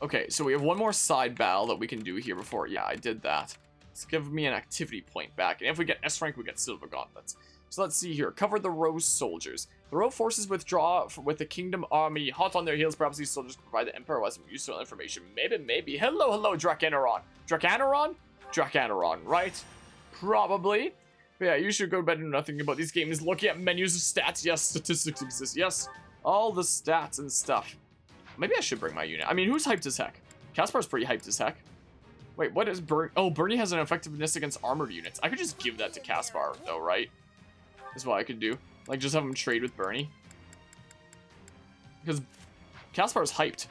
Okay, so we have one more side battle that we can do here before. Yeah, I did that. Let's give me an activity point back. And if we get S rank, we get silver gauntlets. So let's see here. Cover the Rose soldiers. The Row forces withdraw with the Kingdom army hot on their heels. Perhaps these soldiers can provide the Emperor with some useful information. Maybe. Hello, Dracanaron. Dracanaron, right? Probably. But yeah, you should go to bed and know nothing about these games. Looking at menus of stats. Yes, statistics exist. Yes, all the stats and stuff. Maybe I should bring my unit. I mean, who's hyped as heck? Caspar's pretty hyped as heck. Wait, what is Bernie? Oh, Bernie has an effectiveness against armored units. I could just give that to Caspar, though, right? Is what I could do. Like, just have him trade with Bernie. Because Caspar's hyped.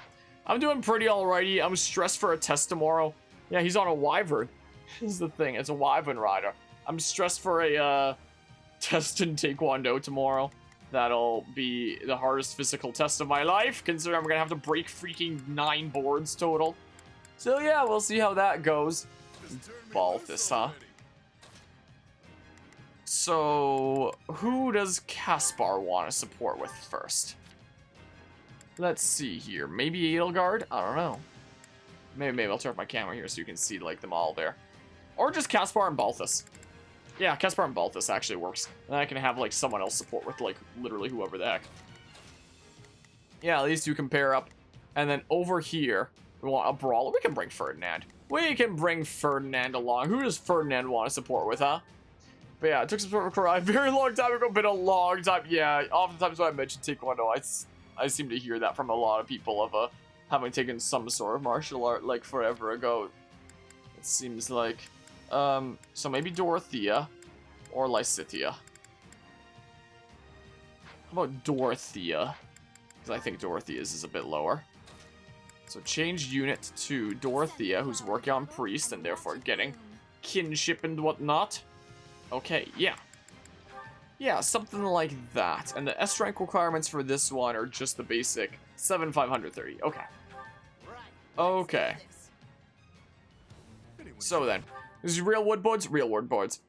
I'm doing pretty alrighty. I'm stressed for a test tomorrow. Yeah, he's on a wyvern. This is the thing. It's a wyvern rider. I'm stressed for a test in Taekwondo tomorrow. That'll be the hardest physical test of my life, considering I'm going to have to break freaking 9 boards total. So yeah, we'll see how that goes. Balthus, huh? So, who does Caspar want to support with first? Let's see here. Maybe Edelgard? I don't know. Maybe I'll turn off my camera here so you can see like them all there. Or just Caspar and Balthus. Yeah, Caspar and Balthus actually works. And then I can have like someone else support with like literally whoever the heck. Yeah, at least you can pair up. And then over here, we want a brawler. We can bring Ferdinand. We can bring Ferdinand along. Who does Ferdinand want to support with, huh? But yeah, it took support for a very long time ago. Been a long time. Yeah, oftentimes when I mention Taekwondo, I seem to hear that from a lot of people of having taken some sort of martial art like forever ago. It seems like. So maybe Dorothea or Lysithea. How about Dorothea? Because I think Dorothea's is a bit lower. So change unit to Dorothea, who's working on priest and therefore getting kinship and whatnot. Okay, yeah. Yeah, something like that. And the S rank requirements for this one are just the basic 7,530. Okay. Okay. So then, this is real wood boards? Real wood boards.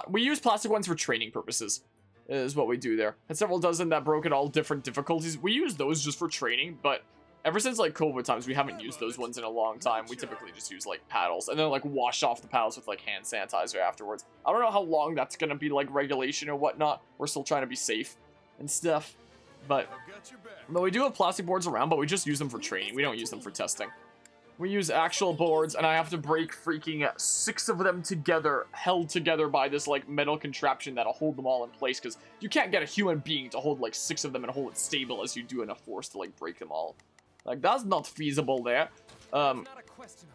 We use plastic ones for training purposes, is what we do there. And several dozen that broke at all different difficulties. We use those just for training, but ever since like COVID times, we haven't used those ones in a long time. We typically just use like paddles and then like wash off the paddles with like hand sanitizer afterwards. I don't know how long that's gonna be like regulation or whatnot. We're still trying to be safe and stuff. But we do have plastic boards around, but we just use them for training. We don't use them for testing. We use actual boards, and I have to break freaking 6 of them together, held together by this like metal contraption that'll hold them all in place, because you can't get a human being to hold like 6 of them and hold it stable as you do enough force to like break them all. Like, that's not feasible there.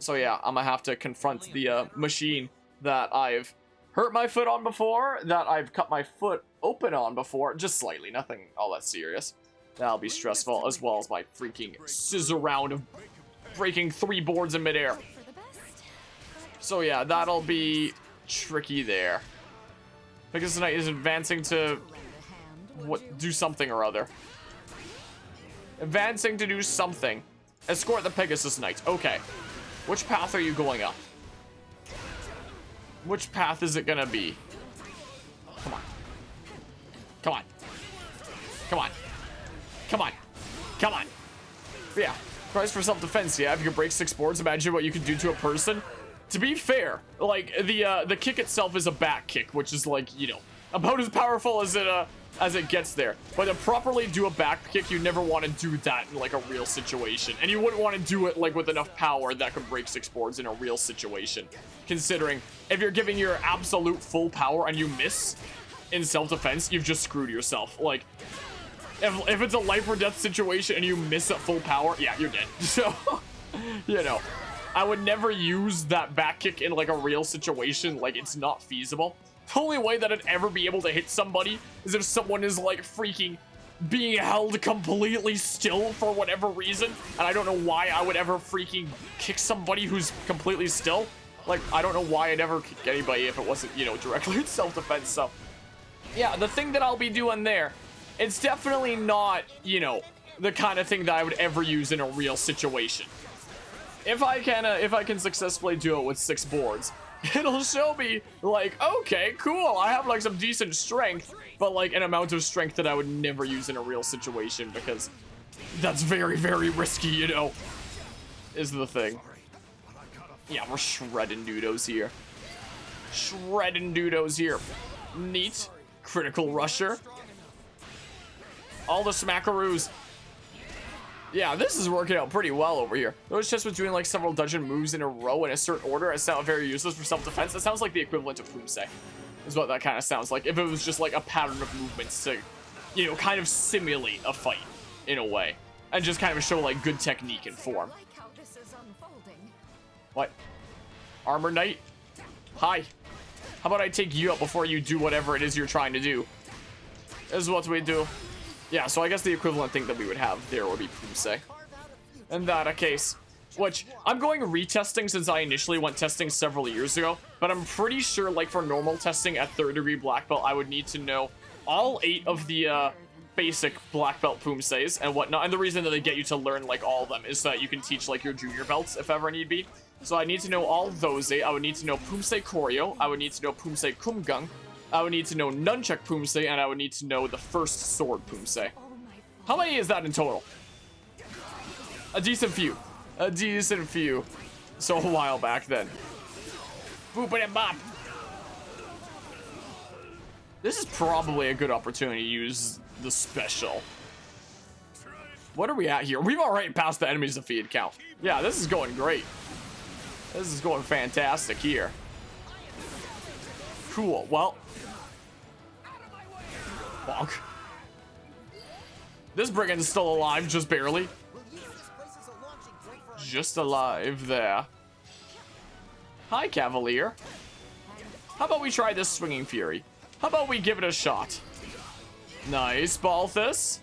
So yeah, I'm gonna have to confront the machine that I've hurt my foot on before, that I've cut my foot open on before, just slightly, nothing all that serious. That'll be stressful, as well as my freaking scissor round of breaking 3 boards in midair. So yeah, that'll be tricky there. Pegasus Knight is advancing to do something or other. Advancing to do something. Escort the Pegasus Knight. Okay. Which path are you going up? Which path is it gonna be? Come on. Come on. Come on. Come on. Come on. Yeah. Price for self-defense, yeah. If you can break 6 boards, imagine what you can do to a person. To be fair, like, the kick itself is a back kick, which is, like, you know, about as powerful as it gets there. But to properly do a back kick, you never want to do that in, like, a real situation. And you wouldn't want to do it, like, with enough power that could break 6 boards in a real situation. Considering, if you're giving your absolute full power and you miss in self-defense, you've just screwed yourself. Like, if it's a life or death situation and you miss at full power, yeah, you're dead. So, you know, I would never use that back kick in like a real situation. Like, it's not feasible. The only way that I'd ever be able to hit somebody is if someone is like freaking being held completely still for whatever reason. And I don't know why I would ever freaking kick somebody who's completely still. Like, I don't know why I'd ever kick anybody if it wasn't, you know, directly in self-defense. So, yeah, the thing that I'll be doing there, it's definitely not, you know, the kind of thing that I would ever use in a real situation. If I can successfully do it with 6 boards, it'll show me, like, okay, cool, I have, like, some decent strength, but, like, an amount of strength that I would never use in a real situation, because that's very, very risky, you know. is the thing. Yeah, we're shredding dudos here. Shredding dudos here. Neat. Critical rusher. All the smackaroos. Yeah, this is working out pretty well over here. Those just was doing like several dungeon moves in a row in a certain order. It sounds very useless for self-defense. That sounds like the equivalent of Pumse. Is what that kind of sounds like. If it was just like a pattern of movements to, you know, kind of simulate a fight in a way. And just kind of show like good technique and form. What? Armor Knight? Hi. How about I take you out before you do whatever it is you're trying to do? This is what we do. Yeah, so I guess the equivalent thing that we would have there would be Pumse. In that case. Which, I'm going retesting since I initially went testing several years ago. But I'm pretty sure, like, for normal testing at 3rd degree black belt, I would need to know all 8 of the, basic black belt Pumses and whatnot. And the reason that they get you to learn, like, all of them is so that you can teach, like, your junior belts if ever need be. So I need to know all those 8. I would need to know Pumse Koryo. I would need to know Pumse Kumgung. I would need to know Nunchuck Pumse. And I would need to know the first sword Pumse. How many is that in total? A decent few. A decent few. So a while back then. Boop and bop. This is probably a good opportunity to use the special. What are we at here? We've already passed the enemies defeated count. Yeah, this is going great. This is going fantastic here. Cool. Well. Bonk. This brigand's still alive, just barely. Just alive there. Hi, Cavalier. How about we try this Swinging Fury? How about we give it a shot? Nice, Balthus.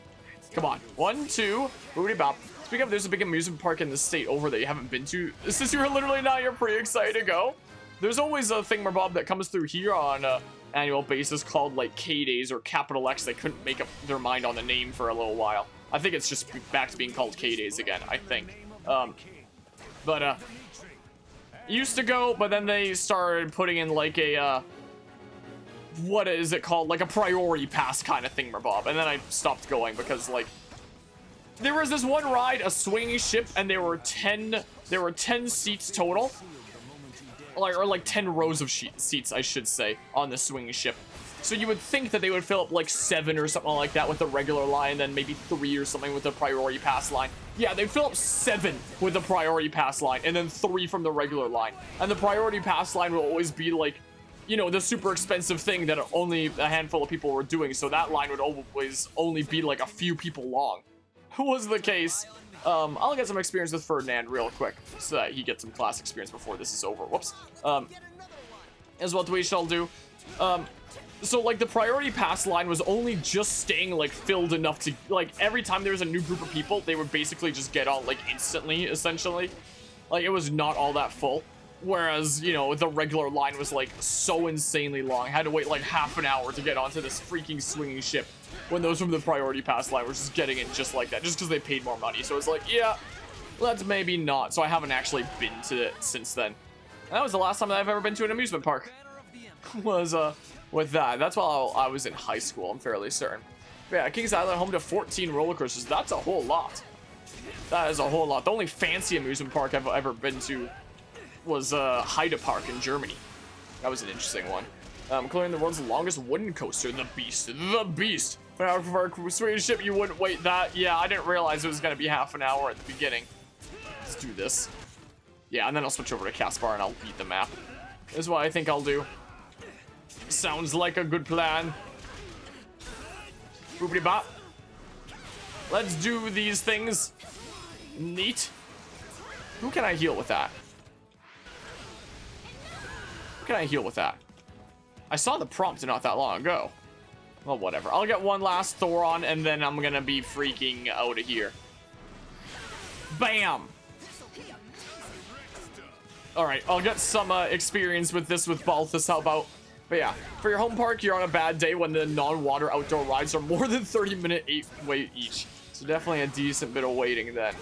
Come on. 1, 2. Boopity bop. Speaking of, there's a big amusement park in the state over that you haven't been to. Since you're literally now, you're pretty excited to go. There's always a thingamabob that comes through here on an annual basis called like K-Days or Capital X. They couldn't make up their mind on the name for a little while. I think it's just back to being called K-Days again, I think. Used to go, but then they started putting in like a, what is it called? Like a priority pass kind of thingamabob. And then I stopped going because like, there was this one ride, a swinging ship, and there were 10 seats total. Or like 10 rows of seats, I should say, on the swinging ship. So you would think that they would fill up like 7 or something like that with the regular line, then maybe 3 or something with the priority pass line. Yeah, they fill up 7 with the priority pass line, and then 3 from the regular line. And the priority pass line will always be like, you know, the super expensive thing that only a handful of people were doing. So that line would always only be like a few people long. Was the case. I'll get some experience with Ferdinand real quick so that he gets some class experience before this is over. Whoops. Is what we shall do. So like the priority pass line was only just staying like filled enough to like every time there was a new group of people, they would basically just get on like instantly, essentially. Like it was not all that full. Whereas, you know, the regular line was like so insanely long. I had to wait like half an hour to get onto this freaking swinging ship. When those from the priority pass line were just getting in just like that, just because they paid more money. So it's like, yeah, let's maybe not. So I haven't actually been to it since then. And that was the last time that I've ever been to an amusement park. Was with that. That's while I was in high school, I'm fairly certain. But yeah, Kings Island, home to 14 roller coasters. That's a whole lot. That is a whole lot. The only fancy amusement park I've ever been to was Heide Park in Germany. That was an interesting one. Clearing the world's longest wooden coaster, the Beast. The Beast. For a Swedish ship, you wouldn't wait that. Yeah, I didn't realize it was going to be half an hour at the beginning. Let's do this. Yeah, and then I'll switch over to Caspar and I'll beat the map. This is what I think I'll do. Sounds like a good plan. Boopity bop. Let's do these things. Neat. Who can I heal with that? Who can I heal with that? I saw the prompt not that long ago. Well, whatever. I'll get one last Thoron, and then I'm gonna be freaking out of here. Bam! Alright, I'll get some experience with this with Balthus, how about? But yeah, for your home park, you're on a bad day when the non-water outdoor rides are more than 30-minute wait each. So definitely a decent bit of waiting then.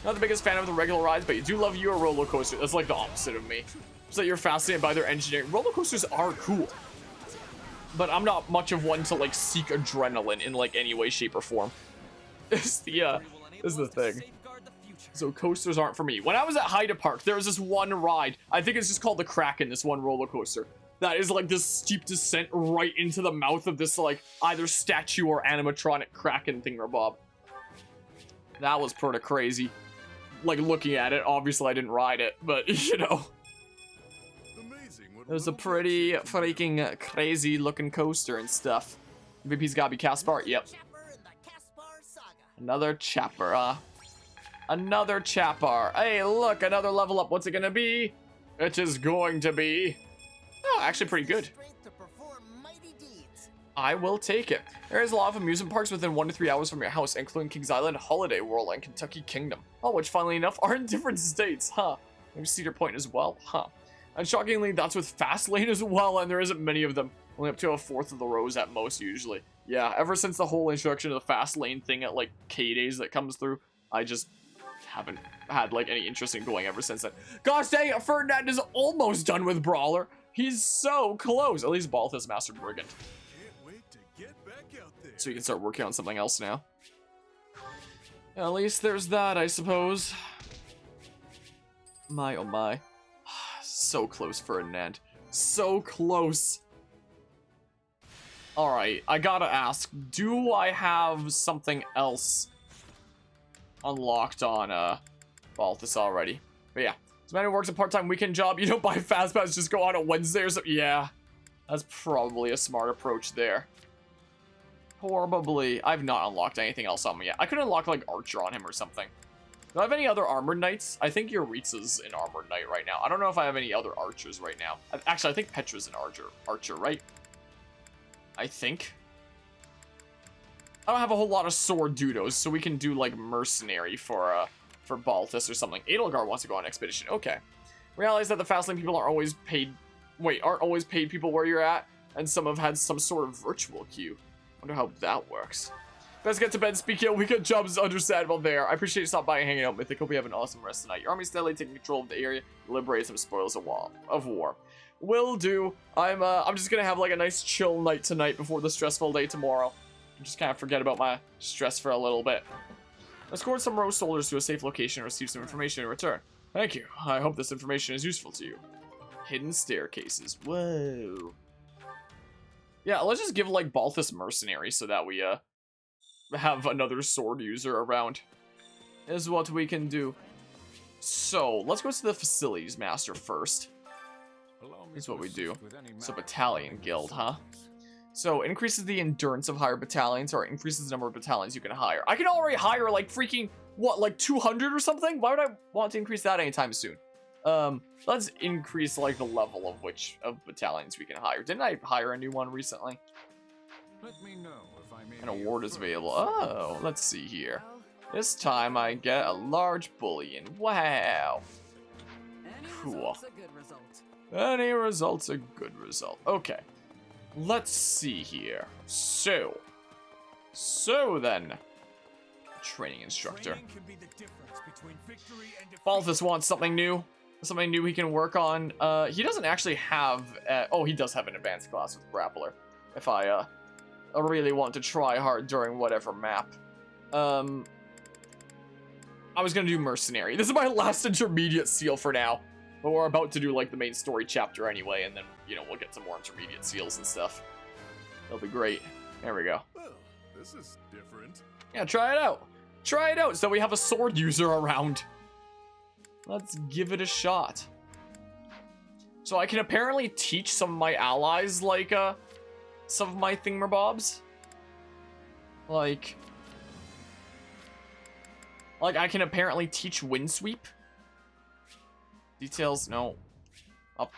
Not the biggest fan of the regular rides, but you do love your roller coaster. That's like the opposite of me. So you're fascinated by their engineering. Roller coasters are cool. But I'm not much of one to like seek adrenaline in like any way, shape, or form. Is the thing. So coasters aren't for me. When I was at Haida Park, there was this one ride. I think it's just called the Kraken, this one roller coaster. That is like this steep descent right into the mouth of this like either statue or animatronic Kraken thingamabob. That was pretty crazy. Like looking at it, obviously I didn't ride it, but you know. It was a pretty freaking crazy looking coaster and stuff. MVP's gotta be Caspar, yep. Another Chapper, Another Chapar. Hey, look, another level up. What's it gonna be? It is going to be... Oh, actually pretty good. I will take it. There is a lot of amusement parks within 1 to 3 hours from your house, including Kings Island, Holiday World, and Kentucky Kingdom. Oh, which funnily enough are in different states, huh? Maybe Cedar Point as well, huh? And shockingly, that's with Fast Lane as well, and there isn't many of them. Only up to a fourth of the rows at most, usually. Yeah, ever since the whole introduction of the Fast Lane thing at, like, K-Days that comes through, I just haven't had, like, any interest in going ever since then. Gosh dang it, Ferdinand is almost done with Brawler. He's so close. At least Balthus mastered Brigand. So you can start working on something else now. At least there's that, I suppose. My oh my. So close, Ferdinand. So close. Alright, I gotta ask, do I have something else unlocked on Balthus already? But yeah, this man who works a part-time weekend job, you don't buy fast pass, just go on a Wednesday or something. Yeah, that's probably a smart approach there. Probably. I've not unlocked anything else on me yet. I could unlock like Archer on him or something. Do I have any other Armored Knights? I think Yuritsa's an Armored Knight right now. I don't know if I have any other Archers right now. Actually, I think Petra's an Archer, right? I think. I don't have a whole lot of sword dudos, so we can do like Mercenary for Balthus or something. Edelgard wants to go on expedition. Okay. Realize that the Fastlane people aren't always paid people where you're at, and some have had some sort of virtual queue. Wonder how that works. Best get to bed. Speaking of weekend jobs, understandable there. I appreciate you stopping by and hanging out, Mythic. Hope you have an awesome rest tonight. Your army's steadily taking control of the area, liberate some spoils of war. Will do. I'm just gonna have like a nice chill night tonight before the stressful day tomorrow. Just kind of forget about my stress for a little bit. Escort some row soldiers to a safe location and receive some information in return. Thank you. I hope this information is useful to you. Hidden staircases. Whoa. Yeah, let's just give like Balthus Mercenary so that we have another sword user around. Is what we can do. So let's go to the facilities master first. Here's what we do. So battalion guild, huh? So increases the endurance of higher battalions or increases the number of battalions you can hire. I can already hire like freaking what, like 200 or something? Why would I want to increase that anytime soon? Let's increase like the level of battalions we can hire. Didn't I hire a new one recently? Let me know if I may. An award is available. Oh, let's see here. This time I get a large bullion. Wow. Cool. Any result's a good result. Okay. Let's see here. So then. Training instructor. Balthus wants something new. Something new he can work on. He doesn't actually have... oh, he does have an advanced class with Grappler. If I really want to try hard during whatever map. I was gonna do Mercenary. This is my last intermediate seal for now. But we're about to do, like, the main story chapter anyway, and then, you know, we'll get some more intermediate seals and stuff. It'll be great. There we go. Well, this is different. Yeah, try it out. Try it out so we have a sword user around. Let's give it a shot. So I can apparently teach some of my allies, like, some of my thingamabobs. Like, I can apparently teach Windsweep. Details, no.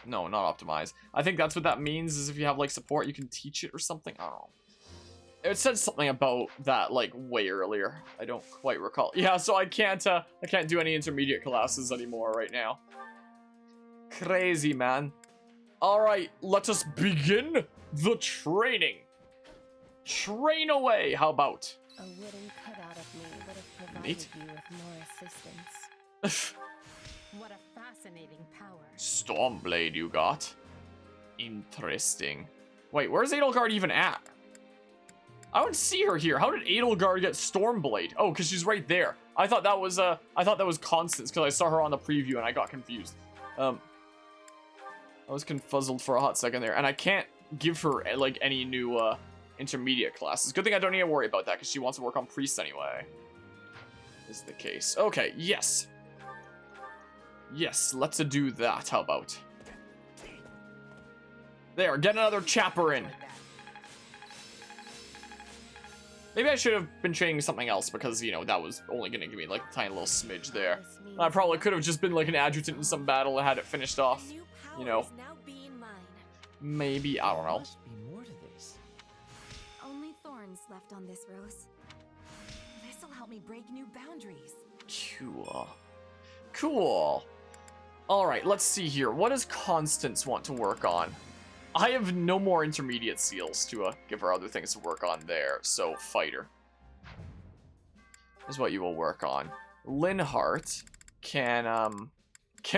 No, not optimize. I think that's what that means, is if you have, like, support, you can teach it or something. I don't know. It said something about that, like, way earlier. I don't quite recall. Yeah, so I can't do any intermediate classes anymore right now. Crazy, man. Alright, let us begin the training. Train away, how about? A wooden cutout of me would have provided Neat. you with more assistance. What a fascinating power. Stormblade you got. Interesting. Wait, where's Edelgard even at? I would see her here. How did Edelgard get Stormblade? Oh, because she's right there. I thought that was Constance because I saw her on the preview and I got confused. I was confuzzled for a hot second there, and I can't give her like any new intermediate classes. Good thing I don't need to worry about that because she wants to work on priests anyway. Is the case. Okay, yes. Yes, let's do that. How about? There, get another chapper in. Maybe I should have been training something else because, you know, that was only going to give me like a tiny little smidge there. I probably could have just been like an adjutant in some battle and had it finished off. You know. Maybe, I don't know. Must be more to this. Only thorns left on this rose. This'll help me break new boundaries. Cool. Cool. Alright, let's see here. What does Constance want to work on? I have no more intermediate seals to give her other things to work on there. So, fighter is what you will work on. Linhardt can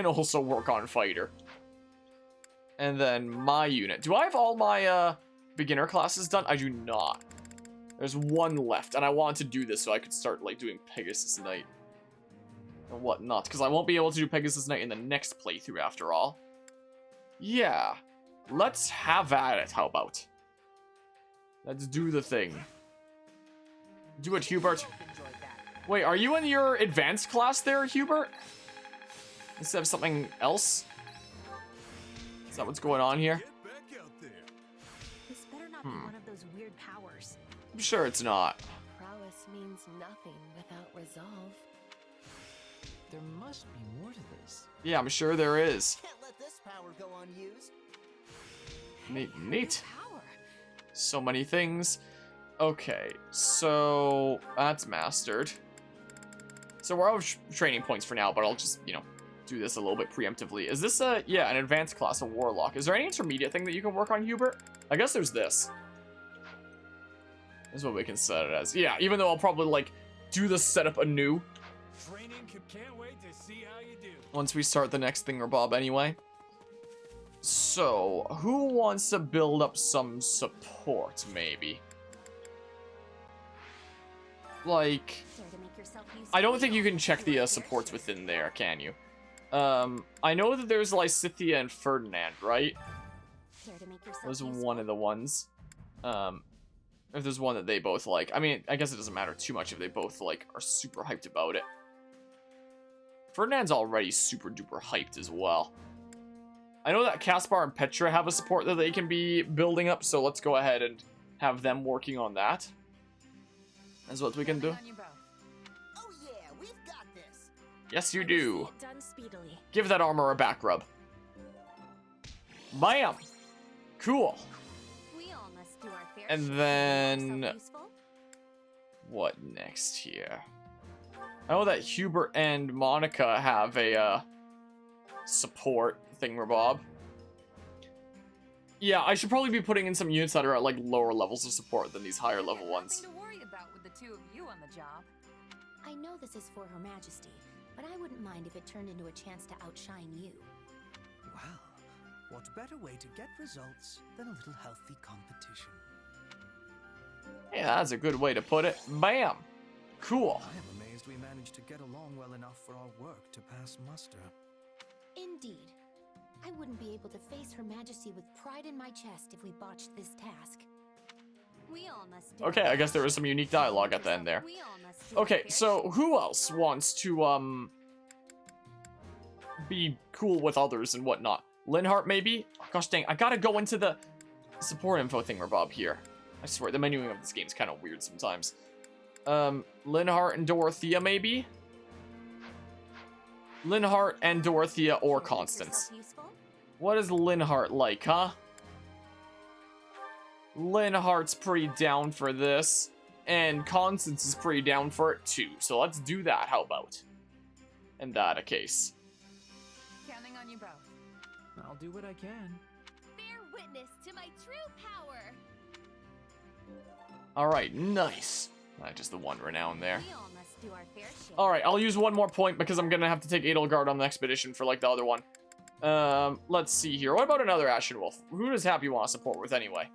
also work on fighter. And then my unit. Do I have all my beginner classes done? I do not. There's one left, and I wanted to do this so I could start like doing Pegasus Knight and whatnot, because I won't be able to do Pegasus Knight in the next playthrough after all. Yeah. Let's have at it, how about? Let's do the thing. Do it, Hubert. Wait, are you in your advanced class there, Hubert? Instead of something else? Is that what's going on here? Get back out there. This better not be one of those weird powers. I'm sure it's not. Prowess means nothing without resolve. There must be more to this. Yeah, I'm sure there is. Can't let this power go unused. Neat, neat. Power. So many things. Okay, so that's mastered. So we're out of training points for now, but I'll just, you know, do this a little bit preemptively. Is this yeah, an advanced class of Warlock? Is there any intermediate thing that you can work on, Hubert? I guess there's this. This is what we can set it as. Yeah, even though I'll probably, like, do the setup anew. Training can't wait to see how you do. Once we start the next thingamabob anyway. So, who wants to build up some support, maybe? Like, I don't think you can check the supports within there, can you? I know that there's Lysithea and Ferdinand, right? Was one of the ones. If there's one that they both like. I mean, I guess it doesn't matter too much if they both, like, are super hyped about it. Ferdinand's already super duper hyped as well. I know that Caspar and Petra have a support that they can be building up, so let's go ahead and have them working on that. That's what we can do. Oh yeah, we've got this. Yes, you do. Done speedily. Give that armor a back rub. Bam! Cool. We all must do our fair And share. then... Useful? what next here? I know that Hubert and Monica have a support thingamabob. Yeah, I should probably be putting in some units that are at like lower levels of support than these higher level ones. Nothing to worry about with the two of you on the job. I know this is for Her Majesty, but I wouldn't mind if it turned into a chance to outshine you. Well, what better way to get results than a little healthy competition? Yeah, that's a good way to put it. Bam! Cool. I am amazed we managed to get along well enough for our work to pass muster. Indeed. I wouldn't be able to face Her Majesty with pride in my chest if we botched this task. We all must do Okay, I guess there was some unique dialogue at the end there. We all must do our Okay, fair so who else wants to, be cool with others and whatnot? Linhardt, maybe? Oh, gosh dang, I gotta go into the support info thingamabob here. I swear, the menuing of this game's kind of weird sometimes. Linhardt and Dorothea, maybe? Linhardt and Dorothea or Make Constance. yourself useful? What is Linhardt like, huh? Linhardt's pretty down for this. And Constance is pretty down for it too. So let's do that, how about? In that case. Counting on you both. I'll do what I can. Bear witness to my true power. Alright, nice. Just the one renown there. We all must do our fair share. Alright, I'll use one more point because I'm gonna have to take Edelgard on the expedition for like the other one. Let's see here. What about another Ashen Wolf? Who does Happy want to support with anyway?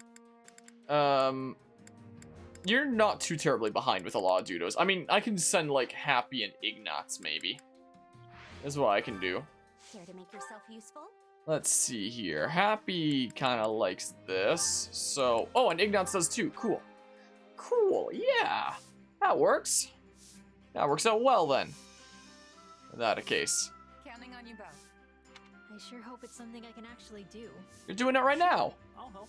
you're not too terribly behind with a lot of Dudos. I mean, I can send, like, Happy and Ignatz, maybe. That's what I can do. Care to make yourself useful? Let's see here. Happy kind of likes this. So, oh, and Ignatz does too. Cool. Cool, yeah. That works. That works out well, then. In that case. Counting on you both. I sure hope it's something I can actually do. You're doing it right now. I'll help.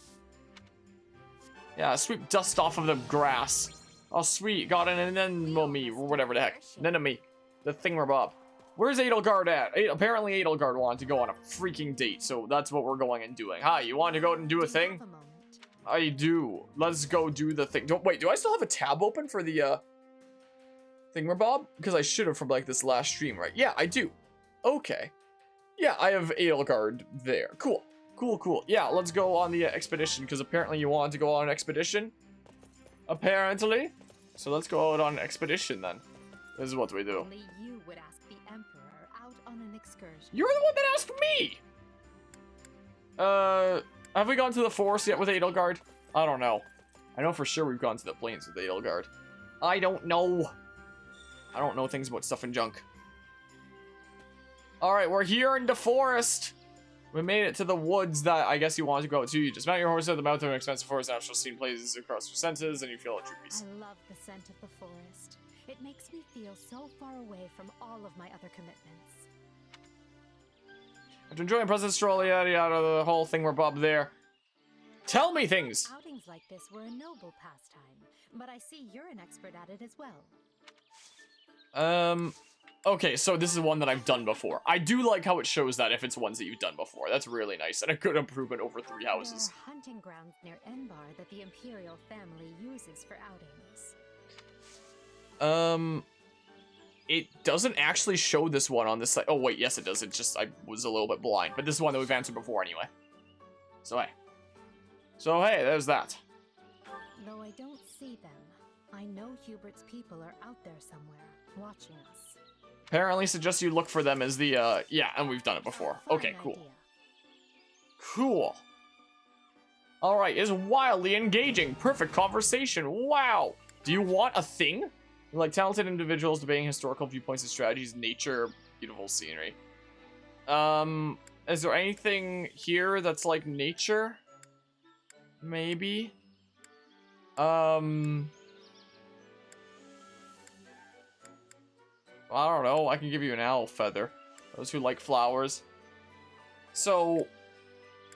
Yeah, sweep dust off of the grass. Oh, sweet. Got an anemone, or whatever the heck. Anemone. The thingamabob. Where's Edelgard at? Apparently Edelgard wanted to go on a freaking date, so that's what we're going and doing. Hi, you want to go and do a thing? I do. Let's go do the thing. Wait, do I still have a tab open for the, thingamabob? Because I should have from, like, this last stream, right? Yeah, I do. Okay. Yeah, I have Edelgard there. Cool. Cool, cool. Yeah, let's go on the expedition, because apparently you wanted to go on an expedition. Apparently. So let's go out on an expedition, then. This is what we do. Only you would ask the Emperor out on an excursion. You're the one that asked me! Have we gone to the forest yet with Edelgard? I don't know. I know for sure we've gone to the plains with Edelgard. I don't know. I don't know things about stuff and junk. Alright, we're here in the forest. We made it to the woods that I guess you wanted to go to. You just mount your horse at the mouth of an expensive forest, natural scene places across your senses, and you feel a true peace. I love the scent of the forest. It makes me feel so far away from all of my other commitments. After enjoying President Stroll, yada yada, the whole thing we're Bob there. Tell me things! Outings like this were a noble pastime, but I see you're an expert at it as well. Okay, so this is one that I've done before. I do like how it shows that if it's ones that you've done before. That's really nice, and a good improvement over 3 houses. There are hunting grounds near Enbar that the Imperial family uses for outings. It doesn't actually show this one on this site. Oh, wait, yes it does. It just, I was a little bit blind. But this is one that we've answered before anyway. So, hey. So, hey, there's that. Though I don't see them, I know Hubert's people are out there somewhere, watching us. Apparently suggests you look for them as the, yeah, and we've done it before. Okay, cool. Idea. Cool. Alright, is wildly engaging. Perfect conversation. Wow. Do you want a thing? Like talented individuals debating historical viewpoints and strategies, nature, beautiful scenery. Is there anything here that's like nature? Maybe? I don't know. I can give you an owl feather. Those who like flowers. So,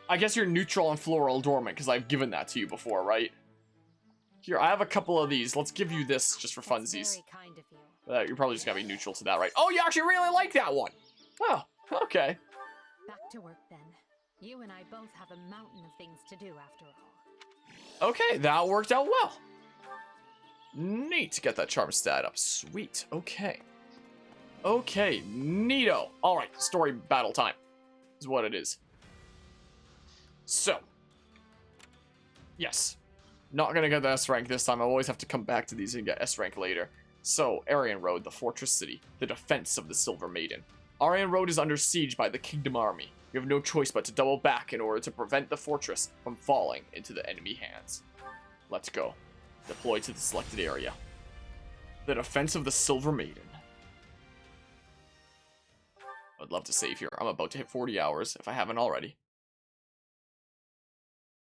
I guess you're neutral and floral dormant because I've given that to you before, right? Here, I have a couple of these. Let's give you this just for funsies. Very kind of you. You're probably just gonna be neutral to that, right? Oh, you actually really like that one! Oh, okay. Back to work then. You and I both have a mountain of things to do after all. Okay, that worked out well. Neat. Get that charm stat up. Sweet. Okay. Okay, neato. Alright, story battle time is what it is. So. Yes. Not gonna get the S rank this time. I always have to come back to these and get S rank later. So, Aryan Road, the fortress city, the defense of the Silver Maiden. Aryan Road is under siege by the Kingdom Army. You have no choice but to double back in order to prevent the fortress from falling into the enemy hands. Let's go. Deploy to the selected area. The defense of the Silver Maiden. I'd love to save here. I'm about to hit 40 hours, if I haven't already.